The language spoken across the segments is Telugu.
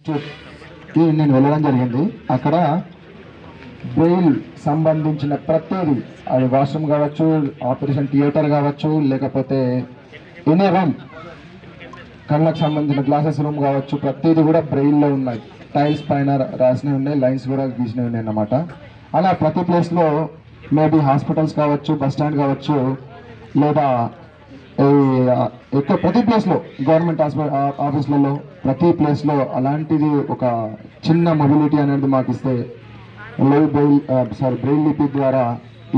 నేను వెళ్ళడం జరిగింది. అక్కడ బ్రెయిల్ సంబంధించిన ప్రతిదీ, అది వాష్రూమ్ కావచ్చు, ఆపరేషన్ థియేటర్ కావచ్చు, లేకపోతే ఎనీ రూమ్, కళ్ళకు సంబంధించిన గ్లాసెస్ రూమ్ కావచ్చు, ప్రతిదీ కూడా బ్రెయిల్లో ఉన్నాయి. టైల్స్ పైన రాసినవి ఉన్నాయి, లైన్స్ కూడా గీసినవి ఉన్నాయి అన్నమాట. అలా ప్రతి ప్లేస్లో మేబీ హాస్పిటల్స్ కావచ్చు, బస్ స్టాండ్ కావచ్చు, లేదా ప్రతి ప్లేస్లో గవర్నమెంట్ ఆఫీసులలో ప్రతి ప్లేస్లో అలాంటిది ఒక చిన్న మొబిలిటీ అనేది మాకు ఇస్తే బ్రెయిల్ లిపి ద్వారా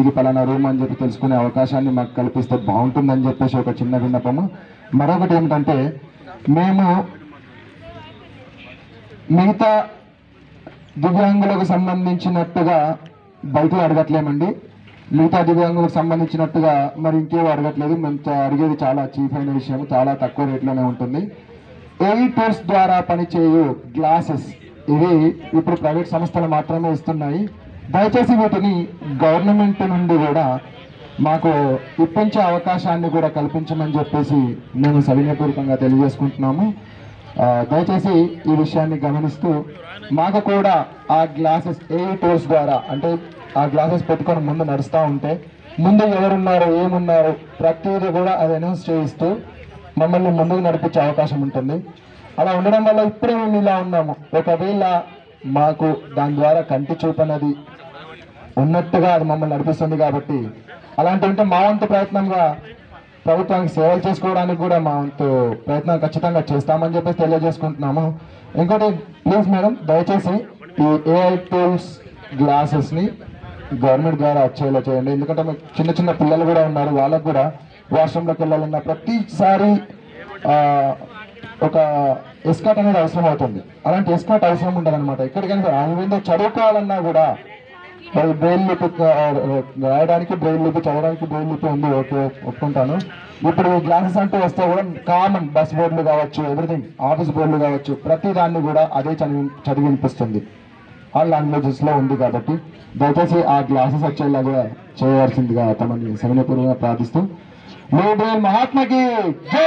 ఇది పలానా రూమ్ అని చెప్పి తెలుసుకునే అవకాశాన్ని మాకు కల్పిస్తే బాగుంటుందని చెప్పేసి ఒక చిన్న విన్నపము. మరొకటి ఏమిటంటే, మేము మిగతా దివ్యాంగులకు సంబంధించినట్టుగా బయట అడగట్లేమండి. మిగతా దివ్యాంగులకు సంబంధించినట్టుగా మరి ఇంకేవో అడగట్లేదు. మేము అడిగేది చాలా చీప్ అయిన విషయం, చాలా తక్కువ రేట్లోనే ఉంటుంది. ఏఈ టూల్స్ ద్వారా పనిచేయు గ్లాసెస్ ఇవి ఇప్పుడు ప్రైవేట్ సంస్థలు మాత్రమే ఇస్తున్నాయి. దయచేసి వీటిని గవర్నమెంట్ నుండి కూడా మాకు ఇప్పించే అవకాశాన్ని కూడా కల్పించమని చెప్పేసి మేము సవినయపూర్వకంగా తెలియజేసుకుంటున్నాము. దయచేసి ఈ విషయాన్ని గమనిస్తూ మాకు కూడా ఆ గ్లాసెస్ ఏఈ టూల్స్ ద్వారా, అంటే ఆ గ్లాసెస్ పెట్టుకొని ముందు నడుస్తూ ఉంటే ముందు ఎవరున్నారు, ఏమున్నారు, ప్రతిదీ కూడా అది అనౌన్స్ చేయిస్తూ మమ్మల్ని ముందుకు నడిపించే అవకాశం ఉంటుంది. అలా ఉండడం వల్ల ఇప్పుడే మేము ఇలా ఉన్నాము. ఒకవేళ మాకు దాని ద్వారా కంటి చూపనది ఉన్నట్టుగా అది మమ్మల్ని నడిపిస్తుంది. కాబట్టి అలాంటి ఉంటే మా వంతు ప్రయత్నంగా ప్రభుత్వానికి సేవలు చేసుకోవడానికి కూడా మా వంతు ప్రయత్నం ఖచ్చితంగా చేస్తామని చెప్పేసి తెలియజేసుకుంటున్నాము. ఇంకోటి, ప్లీజ్ మేడం, దయచేసి ఈ ఏఐ టూల్స్ గ్లాసెస్ని గవర్నమెంట్ ద్వారా వచ్చేలా చేయండి. ఎందుకంటే మీకు చిన్న చిన్న పిల్లలు కూడా ఉన్నారు, వాళ్ళకు కూడా వాష్రూమ్లోకి వెళ్ళాలన్నా ప్రతిసారి ఒక ఎస్కాట్ అనేది అవసరం అవుతుంది. అలాంటి ఎస్కాట్ అవసరం ఉంటుంది అనమాట. ఎక్కడికైనా ఏదో చదువుకోవాలన్నా కూడా బ్రెయిల్ లిపి రాయడానికి బ్రెయిల్ లిపి, చదవడానికి బ్రెయిల్ లిపి ఉంది, ఓకే ఒప్పుకుంటాను. ఇప్పుడు గ్లాసెస్ అంటూ వస్తే కూడా కామన్ బస్ బోర్డులు కావచ్చు, ఎవ్రీథింగ్, ఆఫీస్ బోర్డులు కావచ్చు, ప్రతి దాన్ని కూడా అదే చదివి వినిపిస్తుంది. ఆల్ లాంగ్వేజెస్లో ఉంది. కాబట్టి దయచేసి ఆ గ్లాసెస్ వచ్చేలాగా చేయవలసిందిగా తమని సవినయపూర్వకంగా ప్రార్థిస్తూ, మహాత్మకి జై.